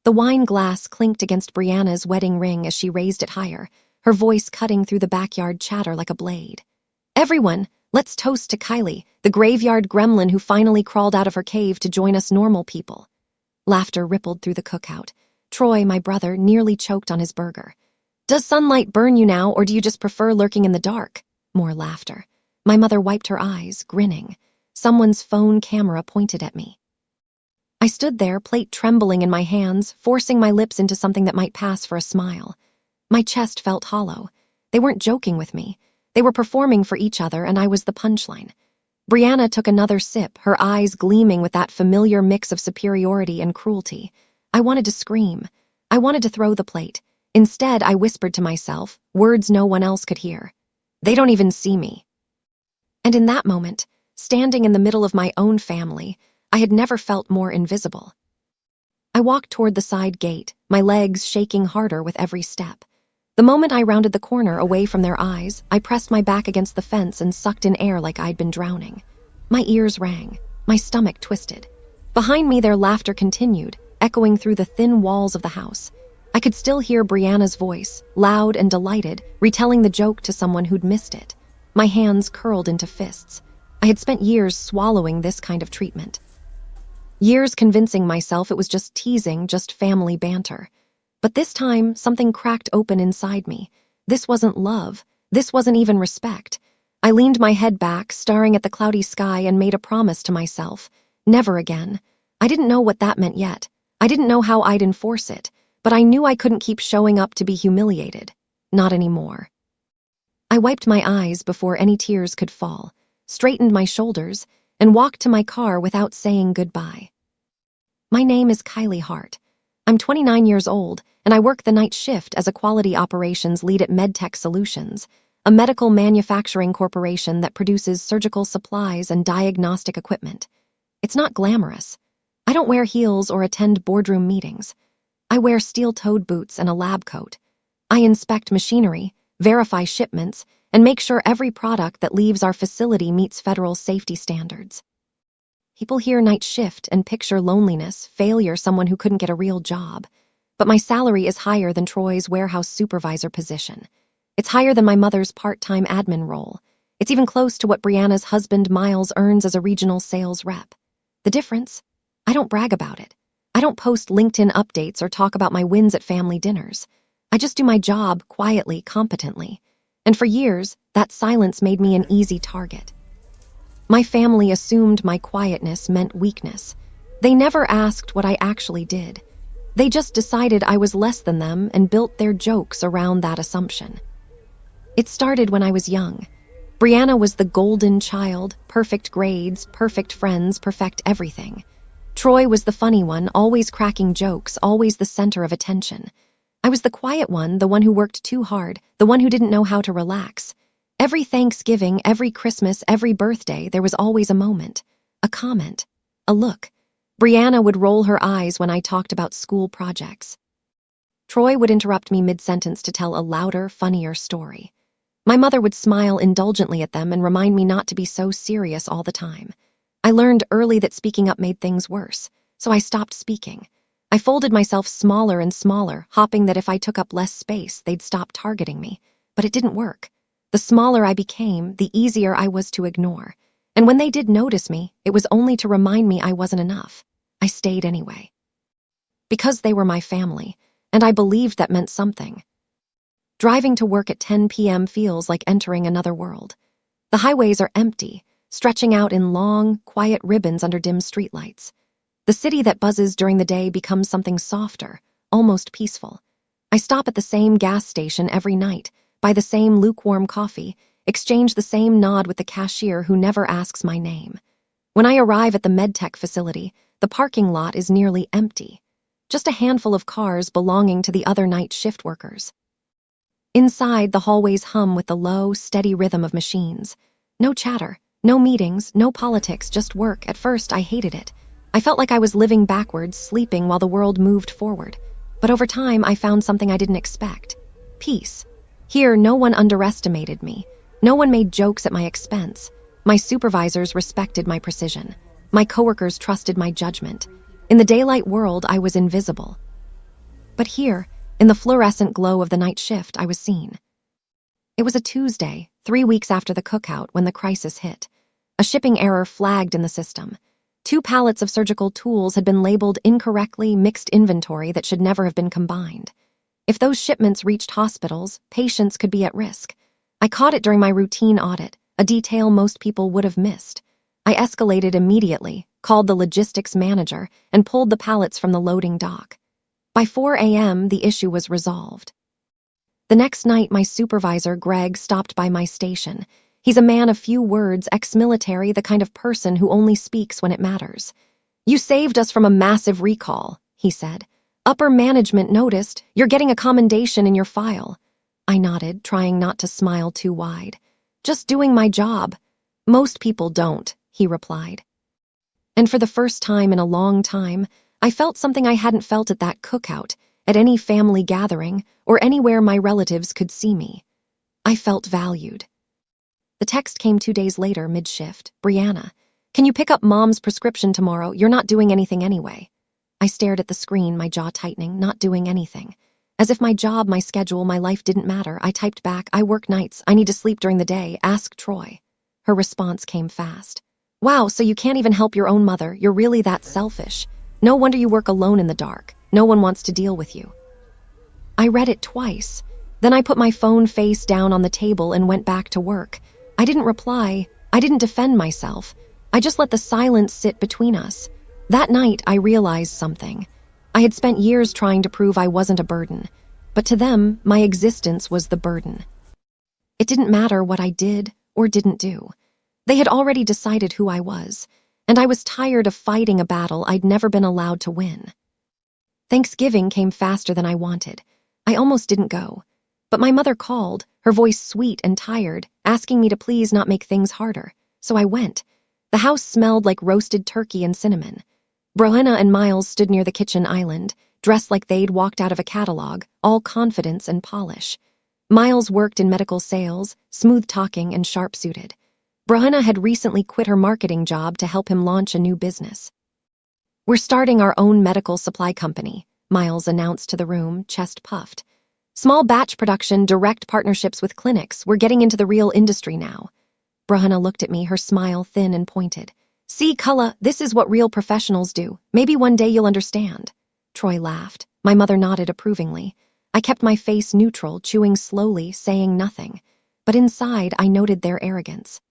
The wine glass clinked against Brianna's wedding ring as she raised it higher, her voice cutting through the backyard chatter like a blade. "Everyone, let's toast to Kylie, the graveyard gremlin who finally crawled out of her cave to join us normal people." Laughter rippled through the cookout. Troy, my brother, nearly choked on his burger. "Does sunlight burn you now, or do you just prefer lurking in the dark?" More laughter. My mother wiped her eyes, grinning. Someone's phone camera pointed at me. I stood there, plate trembling in my hands, forcing my lips into something that might pass for a smile. My chest felt hollow. They weren't joking with me. They were performing for each other, and I was the punchline. Brianna took another sip, her eyes gleaming with that familiar mix of superiority and cruelty. I wanted to scream. I wanted to throw the plate. Instead, I whispered to myself, words no one else could hear. "They don't even see me." And in that moment, standing in the middle of my own family, I had never felt more invisible. I walked toward the side gate, my legs shaking harder with every step. The moment I rounded the corner away from their eyes, I pressed my back against the fence and sucked in air like I'd been drowning. My ears rang, my stomach twisted. Behind me, their laughter continued, echoing through the thin walls of the house. I could still hear Brianna's voice, loud and delighted, retelling the joke to someone who'd missed it. My hands curled into fists. I had spent years swallowing this kind of treatment. Years convincing myself it was just teasing, just family banter. But this time, something cracked open inside me. This wasn't love. This wasn't even respect. I leaned my head back, staring at the cloudy sky, and made a promise to myself. Never again. I didn't know what that meant yet. I didn't know how I'd enforce it, but I knew I couldn't keep showing up to be humiliated. Not anymore. I wiped my eyes before any tears could fall, straightened my shoulders, and walked to my car without saying goodbye. My name is Kylie Hart. I'm 29 years old, and I work the night shift as a quality operations lead at MedTech Solutions, a medical manufacturing corporation that produces surgical supplies and diagnostic equipment. It's not glamorous. I don't wear heels or attend boardroom meetings. I wear steel-toed boots and a lab coat. I inspect machinery, verify shipments, and make sure every product that leaves our facility meets federal safety standards. People hear night shift and picture loneliness, failure, someone who couldn't get a real job. But my salary is higher than Troy's warehouse supervisor position. It's higher than my mother's part-time admin role. It's even close to what Brianna's husband Miles earns as a regional sales rep. The difference? I don't brag about it. I don't post LinkedIn updates or talk about my wins at family dinners. I just do my job quietly, competently. And for years, that silence made me an easy target. My family assumed my quietness meant weakness. They never asked what I actually did. They just decided I was less than them and built their jokes around that assumption. It started when I was young. Brianna was the golden child, perfect grades, perfect friends, perfect everything. Troy was the funny one, always cracking jokes, always the center of attention. I was the quiet one, the one who worked too hard, the one who didn't know how to relax. Every Thanksgiving, every Christmas, every birthday, there was always a moment, a comment, a look. Brianna would roll her eyes when I talked about school projects. Troy would interrupt me mid-sentence to tell a louder, funnier story. My mother would smile indulgently at them and remind me not to be so serious all the time. I learned early that speaking up made things worse, so I stopped speaking. I folded myself smaller and smaller, hoping that if I took up less space, they'd stop targeting me. But it didn't work. The smaller I became, the easier I was to ignore. And when they did notice me, it was only to remind me I wasn't enough. I stayed anyway. Because they were my family, and I believed that meant something. Driving to work at 10 p.m. feels like entering another world. The highways are empty, stretching out in long, quiet ribbons under dim streetlights. The city that buzzes during the day becomes something softer, almost peaceful. I stop at the same gas station every night, buy the same lukewarm coffee, exchange the same nod with the cashier who never asks my name. When I arrive at the MedTech facility, the parking lot is nearly empty. Just a handful of cars belonging to the other night shift workers. Inside, the hallways hum with the low, steady rhythm of machines. No chatter, no meetings, no politics, just work. At first, I hated it. I felt like I was living backwards, sleeping while the world moved forward. But over time, I found something I didn't expect. Peace. Here, no one underestimated me. No one made jokes at my expense. My supervisors respected my precision. My coworkers trusted my judgment. In the daylight world, I was invisible. But here, in the fluorescent glow of the night shift, I was seen. It was a Tuesday, 3 weeks after the cookout, when the crisis hit. A shipping error flagged in the system. 2 pallets of surgical tools had been labeled incorrectly, mixed inventory that should never have been combined. If those shipments reached hospitals, patients could be at risk. I caught it during my routine audit, a detail most people would have missed. I escalated immediately, called the logistics manager, and pulled the pallets from the loading dock. By 4 a.m., the issue was resolved. The next night, my supervisor, Greg, stopped by my station. He's a man of few words, ex-military, the kind of person who only speaks when it matters. "You saved us from a massive recall," he said. "Upper management noticed. You're getting a commendation in your file." I nodded, trying not to smile too wide. "Just doing my job." "Most people don't," he replied. And for the first time in a long time, I felt something I hadn't felt at that cookout, at any family gathering, or anywhere my relatives could see me. I felt valued. The text came 2 days later, mid-shift. "Brianna, can you pick up Mom's prescription tomorrow? You're not doing anything anyway." I stared at the screen, my jaw tightening, not doing anything. As if my job, my schedule, my life didn't matter, I typed back, "I work nights. I need to sleep during the day. Ask Troy." Her response came fast. "Wow, so you can't even help your own mother. You're really that selfish. No wonder you work alone in the dark. No one wants to deal with you." I read it twice. Then I put my phone face down on the table and went back to work. I didn't reply. I didn't defend myself. I just let the silence sit between us. That night, I realized something. I had spent years trying to prove I wasn't a burden, but to them, my existence was the burden. It didn't matter what I did or didn't do. They had already decided who I was, and I was tired of fighting a battle I'd never been allowed to win. Thanksgiving came faster than I wanted. I almost didn't go. But my mother called, her voice sweet and tired, asking me to please not make things harder. So I went. The house smelled like roasted turkey and cinnamon. Brohenna and Miles stood near the kitchen island, dressed like they'd walked out of a catalog, all confidence and polish. Miles worked in medical sales, smooth-talking and sharp-suited. Brohenna had recently quit her marketing job to help him launch a new business. "We're starting our own medical supply company," Miles announced to the room, chest puffed. "Small batch production, direct partnerships with clinics. We're getting into the real industry now." Brohenna looked at me, her smile thin and pointed. "See, Culla, this is what real professionals do. Maybe one day you'll understand." Troy laughed. My mother nodded approvingly. I kept my face neutral, chewing slowly, saying nothing. But inside, I noted their arrogance.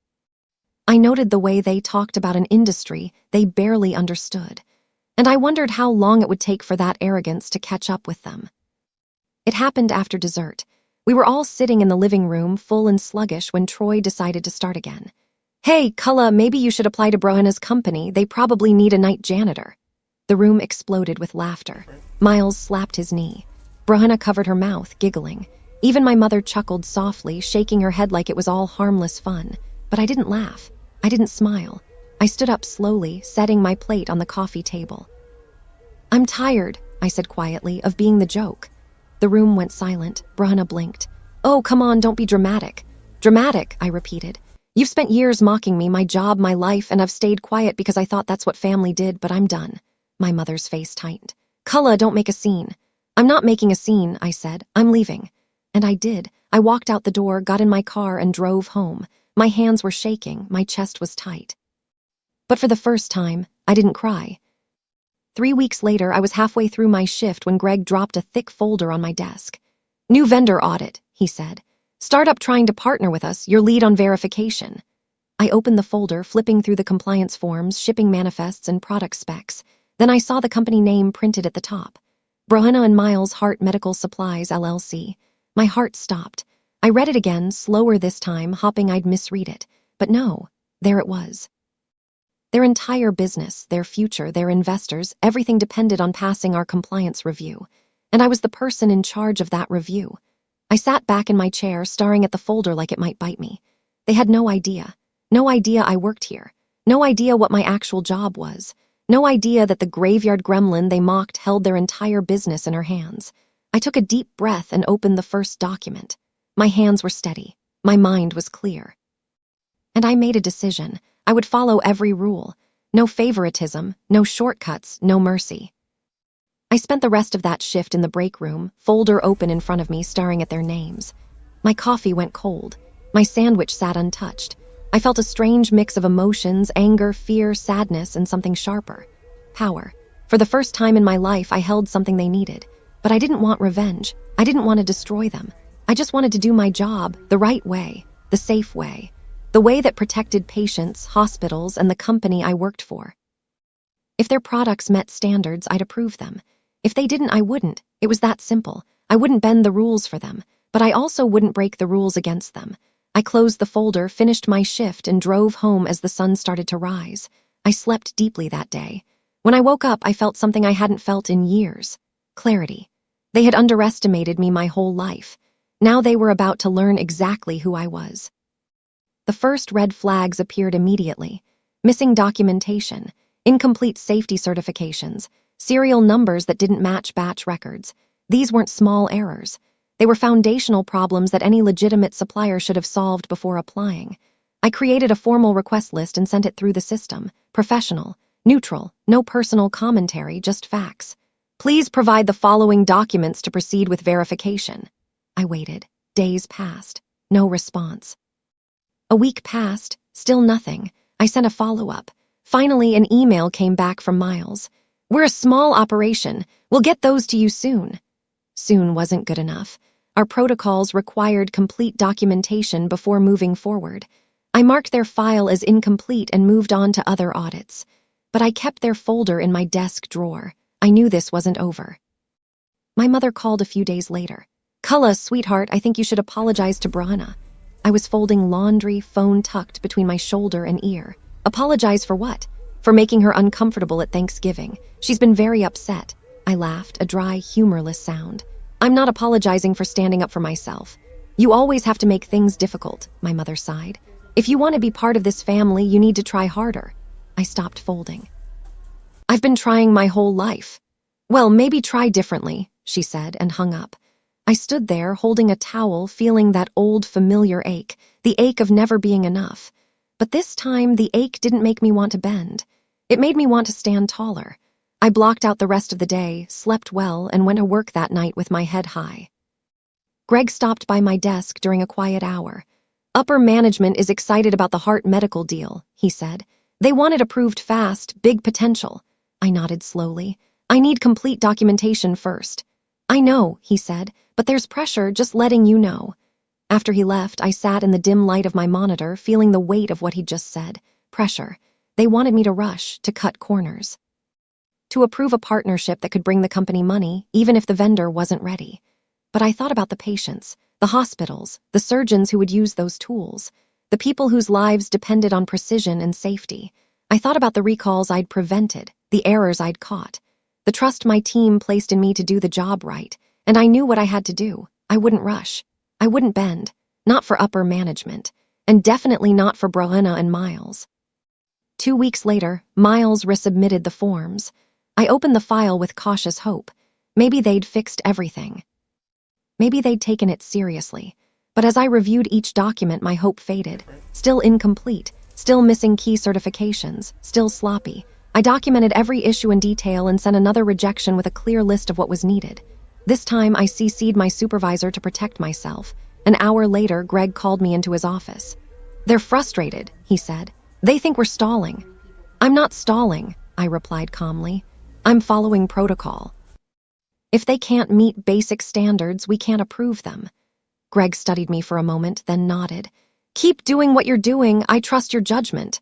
I noted the way they talked about an industry they barely understood. And I wondered how long it would take for that arrogance to catch up with them. It happened after dessert. We were all sitting in the living room, full and sluggish, when Troy decided to start again. "Hey, Culla, maybe you should apply to Brohenna's company. They probably need a night janitor." The room exploded with laughter. Miles slapped his knee. Brohenna covered her mouth, giggling. Even my mother chuckled softly, shaking her head like it was all harmless fun. But I didn't laugh. I didn't smile. I stood up slowly, setting my plate on the coffee table. "I'm tired," I said quietly, "of being the joke." The room went silent. Brohenna blinked. "Oh, come on, don't be dramatic." "Dramatic," I repeated. "You've spent years mocking me, my job, my life, and I've stayed quiet because I thought that's what family did, but I'm done." My mother's face tightened. "Culla, don't make a scene." "I'm not making a scene," I said. "I'm leaving." And I did. I walked out the door, got in my car, and drove home. My hands were shaking, my chest was tight. But for the first time, I didn't cry. 3 weeks later, I was halfway through my shift when Greg dropped a thick folder on my desk. "New vendor audit," he said. "Startup trying to partner with us, your lead on verification." I opened the folder, flipping through the compliance forms, shipping manifests, and product specs. Then I saw the company name printed at the top. Brohenna and Miles Hart Medical Supplies, LLC. My heart stopped. I read it again, slower this time, hoping I'd misread it. But no, there it was. Their entire business, their future, their investors, everything depended on passing our compliance review. And I was the person in charge of that review. I sat back in my chair, staring at the folder like it might bite me. They had no idea. No idea I worked here. No idea what my actual job was. No idea that the graveyard gremlin they mocked held their entire business in her hands. I took a deep breath and opened the first document. My hands were steady. My mind was clear. And I made a decision. I would follow every rule. No favoritism, no shortcuts, no mercy. I spent the rest of that shift in the break room, folder open in front of me, staring at their names. My coffee went cold. My sandwich sat untouched. I felt a strange mix of emotions, anger, fear, sadness, and something sharper. Power. For the first time in my life, I held something they needed. But I didn't want revenge. I didn't want to destroy them. I just wanted to do my job the right way, the safe way. The way that protected patients, hospitals, and the company I worked for. If their products met standards, I'd approve them. If they didn't, I wouldn't. It was that simple. I wouldn't bend the rules for them, but I also wouldn't break the rules against them. I closed the folder, finished my shift, and drove home as the sun started to rise. I slept deeply that day. When I woke up, I felt something I hadn't felt in years. Clarity. They had underestimated me my whole life. Now they were about to learn exactly who I was. The first red flags appeared immediately. Missing documentation, incomplete safety certifications, serial numbers that didn't match batch records. These weren't small errors. They were foundational problems that any legitimate supplier should have solved before applying. I created a formal request list and sent it through the system. Professional, neutral, no personal commentary, just facts. Please provide the following documents to proceed with verification. I waited. Days passed. No response. A week passed. Still nothing. I sent a follow-up. Finally, an email came back from Miles. We're a small operation. We'll get those to you soon. Soon wasn't good enough. Our protocols required complete documentation before moving forward. I marked their file as incomplete and moved on to other audits. But I kept their folder in my desk drawer. I knew this wasn't over. My mother called a few days later. Kylie, sweetheart, I think you should apologize to Brianna. I was folding laundry, phone tucked between my shoulder and ear. Apologize for what? For making her uncomfortable at Thanksgiving. She's been very upset. I laughed, a dry, humorless sound. I'm not apologizing for standing up for myself. You always have to make things difficult, my mother sighed. If you want to be part of this family, you need to try harder. I stopped folding. I've been trying my whole life. Well, maybe try differently, she said and hung up. I stood there holding a towel, feeling that old familiar ache, the ache of never being enough. But this time, the ache didn't make me want to bend. It made me want to stand taller. I blocked out the rest of the day, slept well, and went to work that night with my head high. Greg stopped by my desk during a quiet hour. Upper management is excited about the Hart medical deal, he said. They want it approved fast, big potential. I nodded slowly. I need complete documentation first. I know, he said, but there's pressure, just letting you know. After he left, I sat in the dim light of my monitor, feeling the weight of what he'd just said. Pressure. They wanted me to rush, to cut corners. To approve a partnership that could bring the company money, even if the vendor wasn't ready. But I thought about the patients, the hospitals, the surgeons who would use those tools, the people whose lives depended on precision and safety. I thought about the recalls I'd prevented, the errors I'd caught, the trust my team placed in me to do the job right, and I knew what I had to do. I wouldn't rush. I wouldn't bend. Not for upper management, and definitely not for Brianna and Miles. 2 weeks later, Miles resubmitted the forms. I opened the file with cautious hope. Maybe they'd fixed everything. Maybe they'd taken it seriously. But as I reviewed each document, my hope faded. Still incomplete, still missing key certifications, still sloppy. I documented every issue in detail and sent another rejection with a clear list of what was needed. This time, I CC'd my supervisor to protect myself. An hour later, Greg called me into his office. They're frustrated, he said. They think we're stalling. I'm not stalling, I replied calmly. I'm following protocol. If they can't meet basic standards, we can't approve them. Greg studied me for a moment, then nodded. Keep doing what you're doing. I trust your judgment.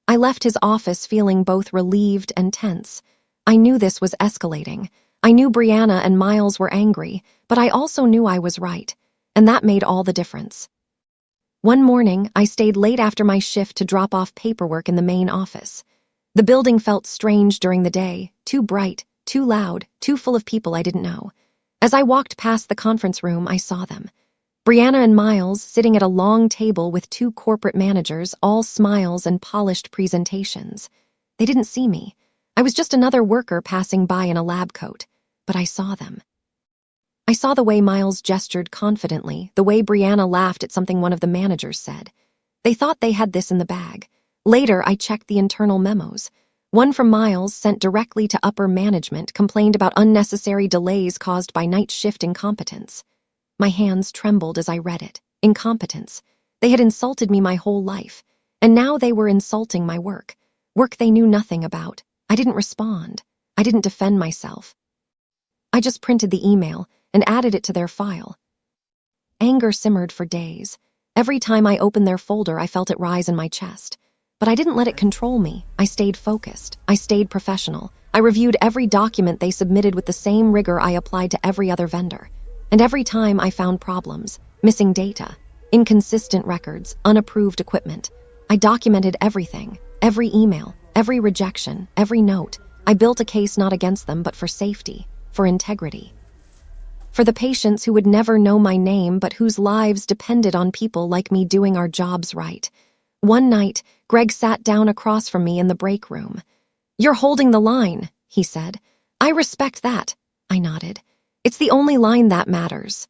I left his office feeling both relieved and tense. I knew this was escalating. I knew Brianna and Miles were angry, but I also knew I was right, and that made all the difference. One morning, I stayed late after my shift to drop off paperwork in the main office. The building felt strange during the day, too bright, too loud, too full of people I didn't know. As I walked past the conference room, I saw them. Brianna and Miles sitting at a long table with 2 corporate managers, all smiles and polished presentations. They didn't see me. I was just another worker passing by in a lab coat, but I saw them. I saw the way Miles gestured confidently, the way Brianna laughed at something one of the managers said. They thought they had this in the bag. Later, I checked the internal memos. One from Miles, sent directly to upper management, complained about unnecessary delays caused by night shift incompetence. My hands trembled as I read it. Incompetence. They had insulted me my whole life, and now they were insulting my work. Work they knew nothing about. I didn't respond. I didn't defend myself. I just printed the email and added it to their file. Anger simmered for days. Every time I opened their folder, I felt it rise in my chest. But I didn't let it control me. I stayed focused. I stayed professional. I reviewed every document they submitted with the same rigor I applied to every other vendor. And every time I found problems, missing data, inconsistent records, unapproved equipment, I documented everything, every email, every rejection, every note. I built a case not against them, but for safety, for integrity. For the patients who would never know my name, but whose lives depended on people like me doing our jobs right. One night, Greg sat down across from me in the break room. "You're holding the line," he said. "I respect that," I nodded. "It's the only line that matters."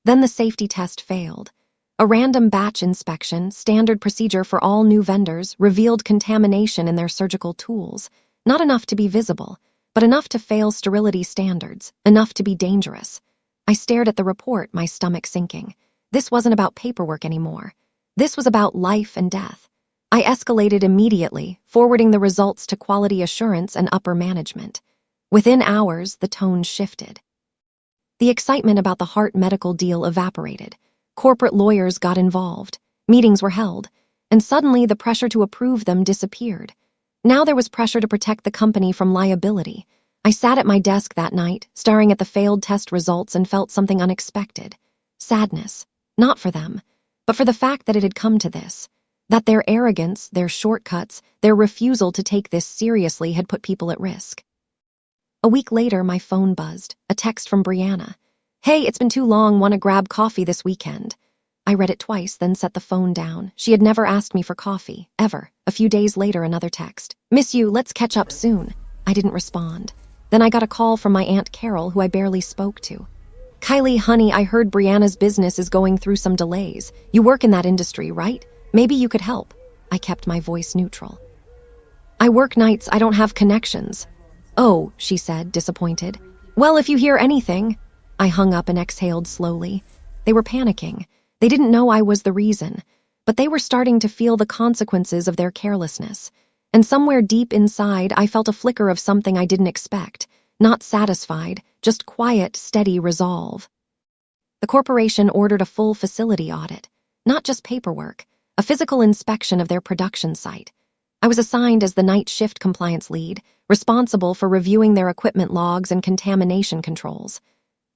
Then the safety test failed. A random batch inspection, standard procedure for all new vendors, revealed contamination in their surgical tools. Not enough to be visible, but enough to fail sterility standards, enough to be dangerous. I stared at the report, my stomach sinking. This wasn't about paperwork anymore. This was about life and death. I escalated immediately, forwarding the results to quality assurance and upper management. Within hours, the tone shifted. The excitement about the Hart medical deal evaporated. Corporate lawyers got involved. Meetings were held. And suddenly, the pressure to approve them disappeared. Now there was pressure to protect the company from liability. I sat at my desk that night, staring at the failed test results, and felt something unexpected. Sadness. Not for them, but for the fact that it had come to this. That their arrogance, their shortcuts, their refusal to take this seriously had put people at risk. A week later, my phone buzzed. A text from Brianna. "Hey, it's been too long. Want to grab coffee this weekend?" I read it twice, then set the phone down. She had never asked me for coffee, ever. A few days later, another text. "Miss you, let's catch up soon." I didn't respond. Then I got a call from my Aunt Carol, who I barely spoke to. "Kylie, honey, I heard Brianna's business is going through some delays. You work in that industry, right? Maybe you could help." I kept my voice neutral. "I work nights. I don't have connections." "Oh," she said, disappointed. "Well, if you hear anything." I hung up and exhaled slowly. They were panicking. They didn't know I was the reason, but they were starting to feel the consequences of their carelessness. And somewhere deep inside, I felt a flicker of something I didn't expect. Not satisfied, just quiet, steady resolve. The corporation ordered a full facility audit. Not just paperwork, a physical inspection of their production site. I was assigned as the night shift compliance lead, responsible for reviewing their equipment logs and contamination controls.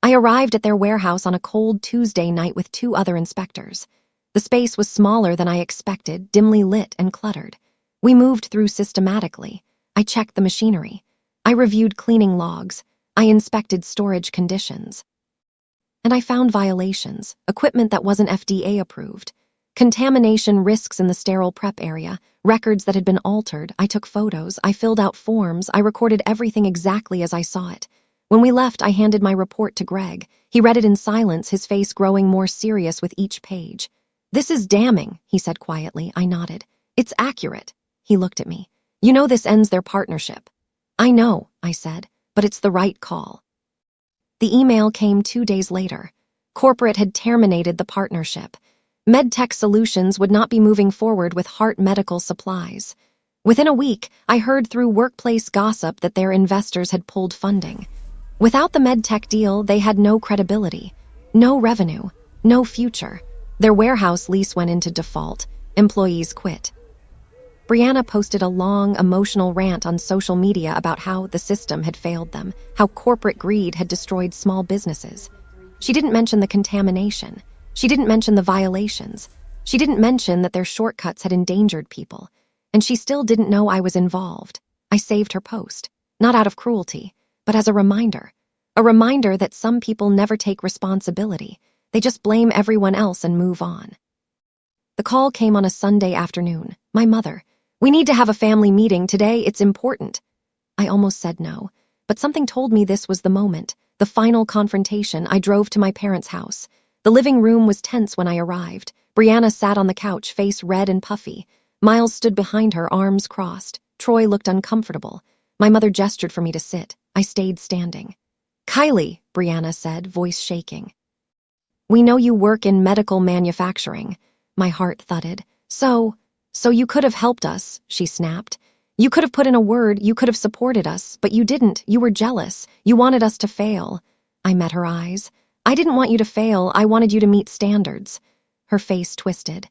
I arrived at their warehouse on a cold Tuesday night with 2 other inspectors. The space was smaller than I expected, dimly lit and cluttered. We moved through systematically. I checked the machinery. I reviewed cleaning logs. I inspected storage conditions. And I found violations, equipment that wasn't FDA approved, contamination risks in the sterile prep area, records that had been altered. I took photos. I filled out forms. I recorded everything exactly as I saw it. When we left, I handed my report to Greg. He read it in silence, his face growing more serious with each page. "This is damning," he said quietly. I nodded. "It's accurate." He looked at me. "You know this ends their partnership." "I know," I said, "but it's the right call." The email came 2 days later. Corporate had terminated the partnership. MedTech Solutions would not be moving forward with Hart Medical Supplies. Within a week, I heard through workplace gossip that their investors had pulled funding. Without the MedTech deal, they had no credibility, no revenue, no future. Their warehouse lease went into default. Employees quit. Brianna posted a long, emotional rant on social media about how the system had failed them, how corporate greed had destroyed small businesses. She didn't mention the contamination. She didn't mention the violations. She didn't mention that their shortcuts had endangered people. And she still didn't know I was involved. I saved her post, not out of cruelty, but as a reminder that some people never take responsibility. They just blame everyone else and move on. The call came on a Sunday afternoon. My mother. "We need to have a family meeting today. It's important." I almost said no, but something told me this was the moment, the final confrontation. I drove to my parents' house. The living room was tense when I arrived. Brianna sat on the couch, face red and puffy. Miles stood behind her, arms crossed. Troy looked uncomfortable. My mother gestured for me to sit. I stayed standing. "Kylie," Brianna said, voice shaking. "We know you work in medical manufacturing." My heart thudded. So you could have helped us," she snapped. "You could have put in a word, you could have supported us, but you didn't. You were jealous. You wanted us to fail." I met her eyes. "I didn't want you to fail, I wanted you to meet standards." Her face twisted.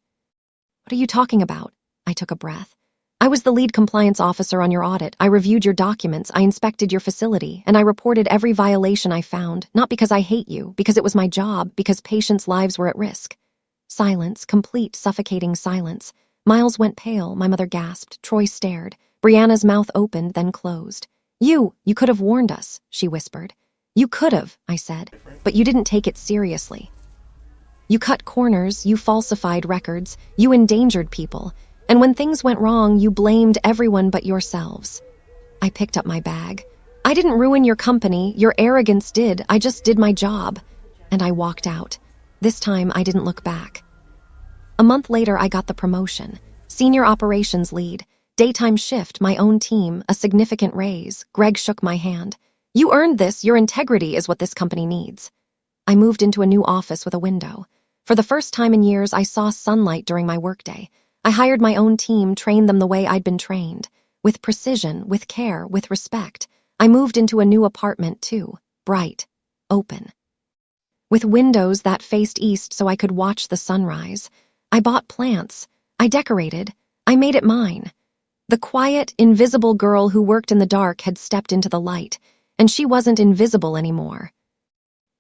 "What are you talking about?" I took a breath. "I was the lead compliance officer on your audit. I reviewed your documents, I inspected your facility, and I reported every violation I found, not because I hate you, because it was my job, because patients' lives were at risk." Silence, complete, suffocating silence. Miles went pale, my mother gasped, Troy stared. Brianna's mouth opened, then closed. You could have warned us," she whispered. "You could have," I said, "but you didn't take it seriously. You cut corners, you falsified records, you endangered people, and when things went wrong, you blamed everyone but yourselves." I picked up my bag. "I didn't ruin your company, your arrogance did, I just did my job." And I walked out. This time, I didn't look back. A month later, I got the promotion. Senior operations lead, daytime shift, my own team, a significant raise. Greg shook my hand. "You earned this, your integrity is what this company needs." I moved into a new office with a window. For the first time in years, I saw sunlight during my workday. I hired my own team, trained them the way I'd been trained. With precision, with care, with respect. I moved into a new apartment, too. Bright. Open. With windows that faced east so I could watch the sunrise. I bought plants. I decorated. I made it mine. The quiet, invisible girl who worked in the dark had stepped into the light, and she wasn't invisible anymore.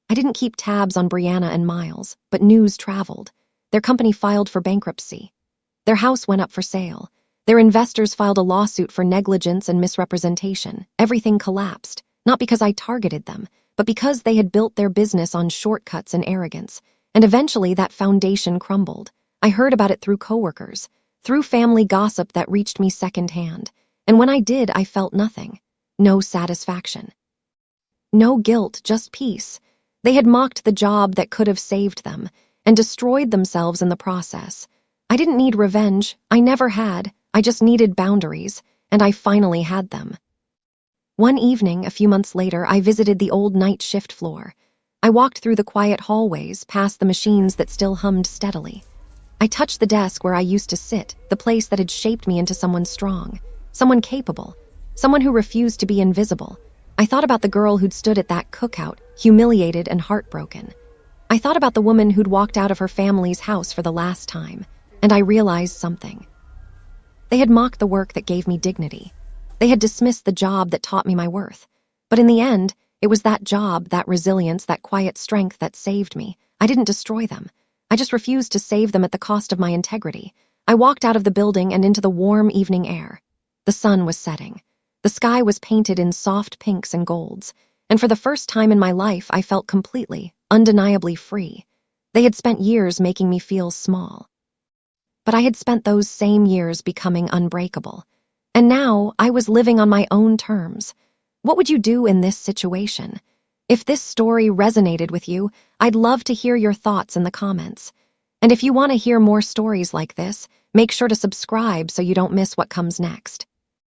I didn't keep tabs on Brianna and Miles, but news traveled. Their company filed for bankruptcy. Their house went up for sale. Their investors filed a lawsuit for negligence and misrepresentation. Everything collapsed, not because I targeted them, but because they had built their business on shortcuts and arrogance. And eventually that foundation crumbled. I heard about it through coworkers, through family gossip that reached me secondhand. And when I did, I felt nothing. No satisfaction. No guilt, just peace. They had mocked the job that could have saved them, and destroyed themselves in the process. I didn't need revenge. I never had. I just needed boundaries, and I finally had them. One evening, a few months later, I visited the old night shift floor. I walked through the quiet hallways, past the machines that still hummed steadily. I touched the desk where I used to sit, the place that had shaped me into someone strong, someone capable, someone who refused to be invisible. I thought about the girl who'd stood at that cookout, humiliated and heartbroken. I thought about the woman who'd walked out of her family's house for the last time, and I realized something. They had mocked the work that gave me dignity. They had dismissed the job that taught me my worth. But in the end, it was that job, that resilience, that quiet strength that saved me. I didn't destroy them. I just refused to save them at the cost of my integrity. I walked out of the building and into the warm evening air. The sun was setting. The sky was painted in soft pinks and golds, and for the first time in my life, I felt completely, undeniably free. They had spent years making me feel small. But I had spent those same years becoming unbreakable. And now, I was living on my own terms. What would you do in this situation? If this story resonated with you, I'd love to hear your thoughts in the comments. And if you want to hear more stories like this, make sure to subscribe so you don't miss what comes next.